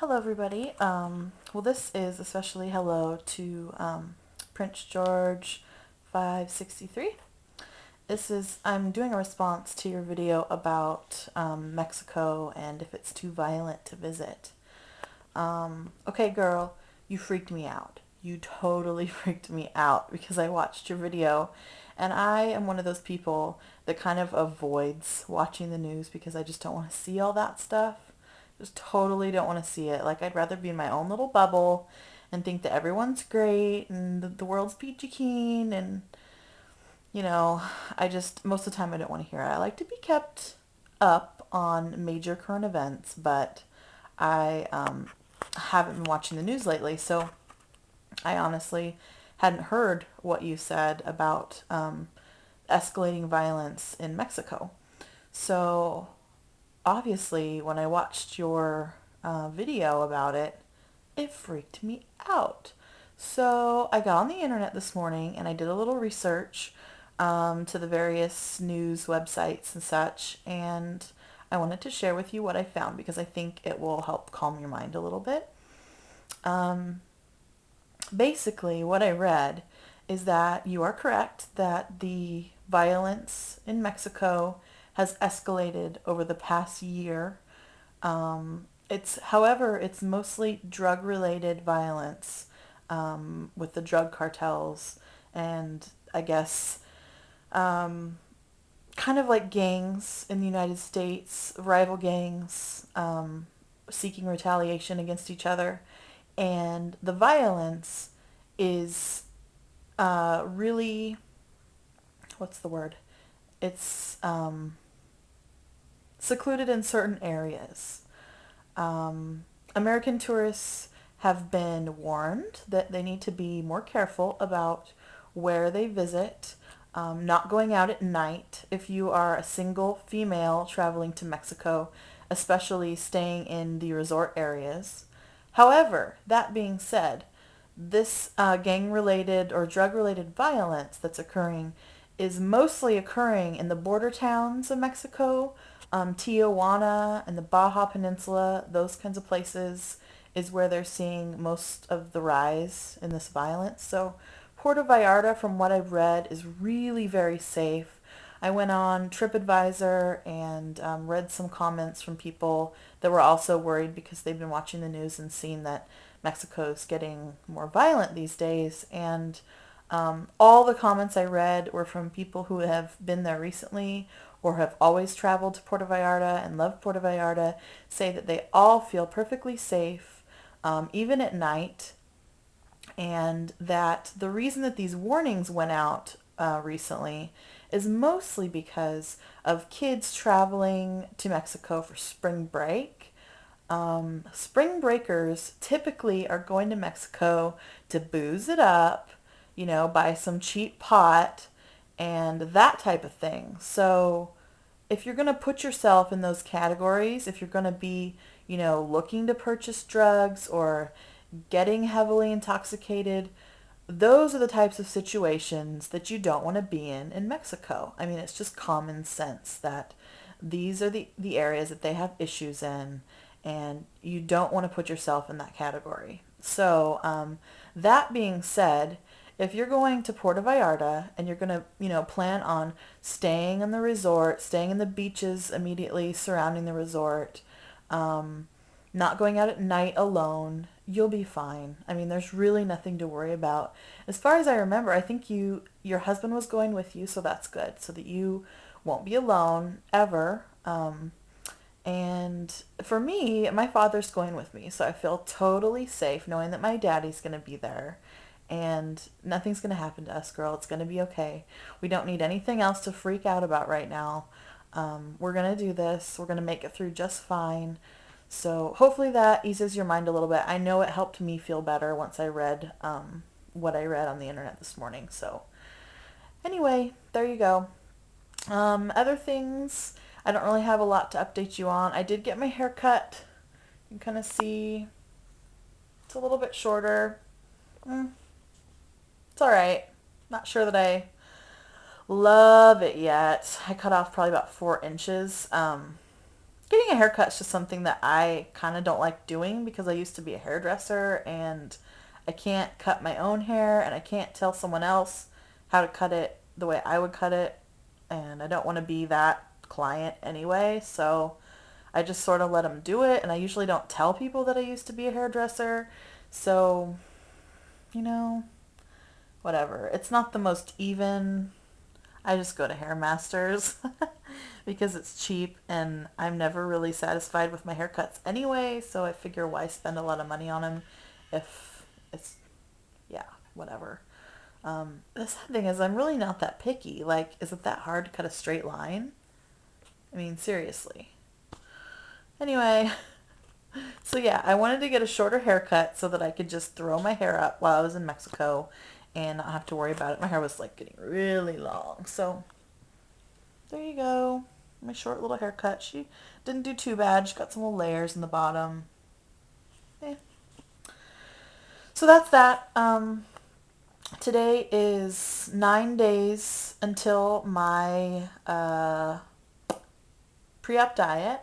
Hello, everybody. Well, this is especially hello to Prince George 563. I'm doing a response to your video about Mexico and if it's too violent to visit. Okay, girl, you freaked me out. You totally freaked me out because I watched your video, and I am one of those people that kind of avoids watching the news because I just don't want to see all that stuff. Just totally don't want to see it. Like, I'd rather be in my own little bubble and think that everyone's great and the world's peachy keen, and you know, most of the time I don't want to hear it. I like to be kept up on major current events, but I haven't been watching the news lately, so I honestly hadn't heard what you said about escalating violence in Mexico. So obviously, when I watched your video about it, it freaked me out. So I got on the internet this morning and I did a little research to the various news websites and such, and I wanted to share with you what I found because I think it will help calm your mind a little bit. Um, Basically, what I read is that you are correct that the violence in Mexico has escalated over the past year. However, it's mostly drug-related violence with the drug cartels, and I guess um, kind of like gangs in the United States, rival gangs seeking retaliation against each other. And the violence is really, what's the word? It's secluded in certain areas. American tourists have been warned that they need to be more careful about where they visit, not going out at night if you are a single female traveling to Mexico, especially staying in the resort areas. However, that being said, this gang-related or drug-related violence that's occurring is mostly occurring in the border towns of Mexico, Tijuana and the Baja Peninsula, those kinds of places is where they're seeing most of the rise in this violence. So Puerta Vallarta, from what I've read, is really very safe. I went on TripAdvisor and read some comments from people that were also worried because they've been watching the news and seen that Mexico's getting more violent these days. And all the comments I read were from people who have been there recently or have always traveled to Puerto Vallarta and love Puerto Vallarta, say that they all feel perfectly safe, even at night, and that the reason that these warnings went out recently is mostly because of kids traveling to Mexico for spring break. Spring breakers typically are going to Mexico to booze it up, buy some cheap pot and that type of thing. So if you're going to put yourself in those categories, if you're going to be, looking to purchase drugs or getting heavily intoxicated, those are the types of situations that you don't want to be in Mexico. I mean, it's just common sense that these are the areas that they have issues in, and you don't want to put yourself in that category. So, that being said, if you're going to Puerto Vallarta and you're going to, plan on staying in the resort, staying in the beaches immediately surrounding the resort, not going out at night alone, you'll be fine. I mean, there's really nothing to worry about. As far as I remember, I think your husband was going with you, so that's good, so that you won't be alone ever. And for me, my father's going with me, so I feel totally safe knowing that my daddy's going to be there. And nothing's going to happen to us, girl. It's going to be okay. We don't need anything else to freak out about right now. We're going to do this. We're going to make it through just fine. So hopefully that eases your mind a little bit. I know it helped me feel better once I read what I read on the internet this morning. So anyway, there you go. Other things, I don't really have a lot to update you on. I did get my hair cut. You can kind of see it's a little bit shorter. It's all right. Not sure that I love it yet. I cut off probably about 4 inches. getting a haircut is just something that I kind of don't like doing because I used to be a hairdresser and I can't cut my own hair and I can't tell someone else how to cut it the way I would cut it, and I don't want to be that client anyway, so I just sort of let them do it, and I usually don't tell people that I used to be a hairdresser, so, you know, whatever. It's not the most even. I just go to Hair Masters because it's cheap and I'm never really satisfied with my haircuts anyway, so I figure why spend a lot of money on them if it's, yeah, whatever. The sad thing is I'm really not that picky. Like, is it that hard to cut a straight line? I mean, seriously. Anyway, so yeah, I wanted to get a shorter haircut so that I could just throw my hair up while I was in Mexico and not have to worry about it. My hair was like getting really long, so there you go. My short little haircut. She didn't do too bad. She got some little layers in the bottom. Eh. So that's that. Today is 9 days until my pre-op diet.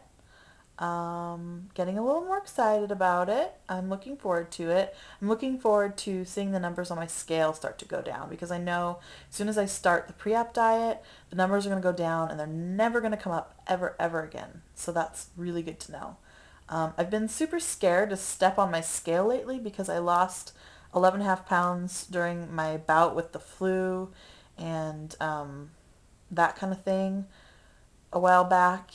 Getting a little more excited about it. I'm looking forward to it. I'm looking forward to seeing the numbers on my scale start to go down because I know as soon as I start the pre-op diet, the numbers are going to go down and they're never going to come up ever, ever again. So that's really good to know. I've been super scared to step on my scale lately because I lost 11.5 pounds during my bout with the flu and that kind of thing a while back.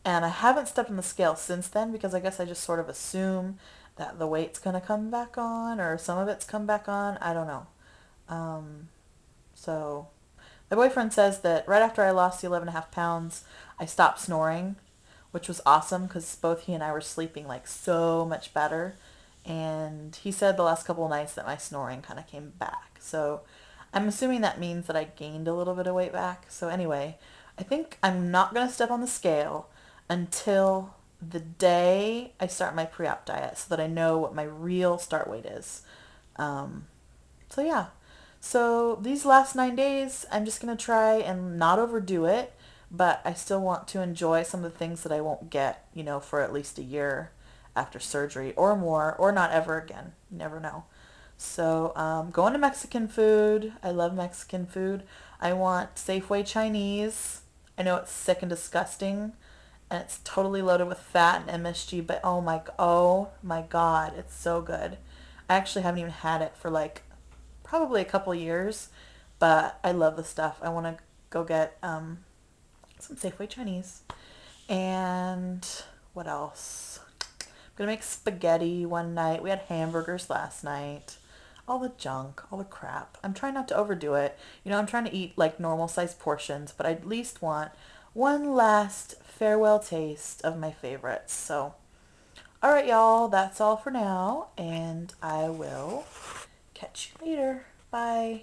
And I haven't stepped on the scale since then because I guess I just sort of assume that the weight's going to come back on or some of it's come back on. I don't know. So my boyfriend says that right after I lost the 11.5 pounds, I stopped snoring, which was awesome because both he and I were sleeping like so much better. And he said the last couple of nights that my snoring kind of came back. So I'm assuming that means that I gained a little bit of weight back. So anyway, I think I'm not going to step on the scale until the day I start my pre-op diet so that I know what my real start weight is. So yeah. So these last 9 days, I'm just going to try and not overdo it, but I still want to enjoy some of the things that I won't get, for at least a year after surgery or more, or not ever again. You never know. So going to Mexican food. I love Mexican food. I want Safeway Chinese. I know it's sick and disgusting, and it's totally loaded with fat and MSG, but oh my God, it's so good. I actually haven't even had it for like probably a couple years, but I love the stuff. I want to go get some Safeway Chinese. And what else? I'm gonna make spaghetti one night. We had hamburgers last night. All the junk, all the crap. I'm trying not to overdo it. I'm trying to eat like normal sized portions, but I at least want one last farewell taste of my favorites. So, all right, y'all, that's all for now, and I will catch you later. Bye.